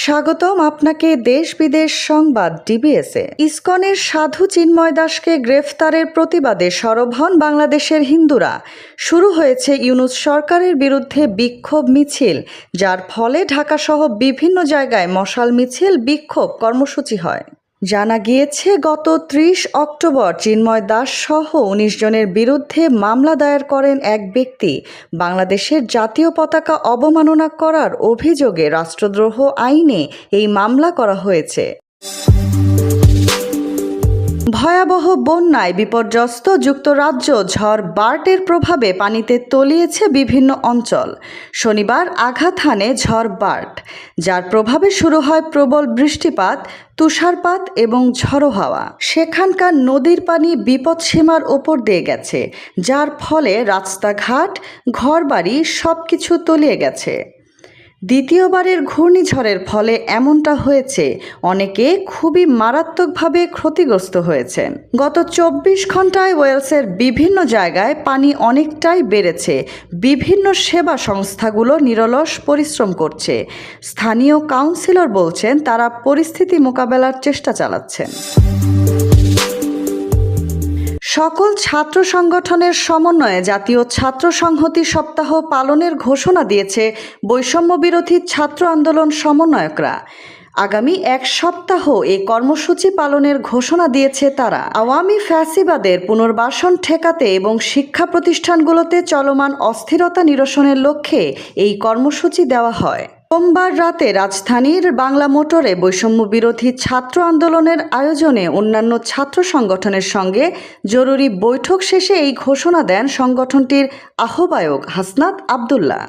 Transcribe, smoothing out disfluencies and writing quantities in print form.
স্বাগতম আপনাকে দেশ বিদেশ সংবাদ ডিবিএসে। ইসকনের সাধু চিন্ময় দাসকে গ্রেফতারের প্রতিবাদে সরব হন বাংলাদেশের হিন্দুরা। শুরু হয়েছে ইউনূস সরকারের বিরুদ্ধে বিক্ষোভ মিছিল, যার ফলে ঢাকাসহ বিভিন্ন জায়গায় মশাল মিছিল, বিক্ষোভ কর্মসূচি হয়। জানা গিয়েছে, গত ৩০ অক্টোবর চিন্ময় দাস সহ ১৯ জনের বিরুদ্ধে মামলা দায়ের করেন এক ব্যক্তি। বাংলাদেশের জাতীয় পতাকা অবমাননা করার অভিযোগে রাষ্ট্রদ্রোহ আইনে এই মামলা করা হয়েছে। ভয়াবহ বন্যায় বিপর্যস্ত যুক্তরাজ্য। ঝড় বার্টের প্রভাবে পানিতে তলিয়েছে বিভিন্ন অঞ্চল। শনিবার আঘাত হানে ঝড় বার্ট, যার প্রভাবে শুরু হয় প্রবল বৃষ্টিপাত, তুষারপাত এবং ঝড়ো হাওয়া। সেখানকার নদীর পানি বিপদসীমার ওপর দিয়ে গেছে, যার ফলে রাস্তাঘাট, ঘরবাড়ি সবকিছু তলিয়ে গেছে। দ্বিতীয়বারের ঘূর্ণিঝড়ের ফলে এমনটা হয়েছে, অনেকে খুবই মারাত্মকভাবে ক্ষতিগ্রস্ত হয়েছেন। গত ২৪ ঘন্টায় ওয়েলসের বিভিন্ন জায়গায় পানি অনেকটাই বেড়েছে। বিভিন্ন সেবা সংস্থাগুলো নিরলস পরিশ্রম করছে। স্থানীয় কাউন্সিলর বলছেন, তারা পরিস্থিতি মোকাবেলার চেষ্টা চালাচ্ছেন। সকল ছাত্র সংগঠনের সমন্বয়ে জাতীয় ছাত্র সংহতি সপ্তাহ পালনের ঘোষণা দিয়েছে বৈষম্য বিরোধী ছাত্র আন্দোলন সমন্বয়করা। আগামী এক সপ্তাহ এই কর্মসূচি পালনের ঘোষণা দিয়েছে তারা। আওয়ামী ফ্যাসিবাদের পুনর্বাসন ঠেকাতে এবং শিক্ষা প্রতিষ্ঠানগুলোতে চলমান অস্থিরতা নিরসনের লক্ষ্যে এই কর্মসূচি দেওয়া হয়। সোমবার রাতে রাজধানীর বাংলা মোটরে বৈষম্য বিরোধী ছাত্র আন্দোলনের আয়োজনে অন্যান্য ছাত্র সংগঠনের সঙ্গে জরুরি বৈঠক শেষে এই ঘোষণা দেন সংগঠনটির আহ্বায়ক হাসনাত আবদুল্লাহ।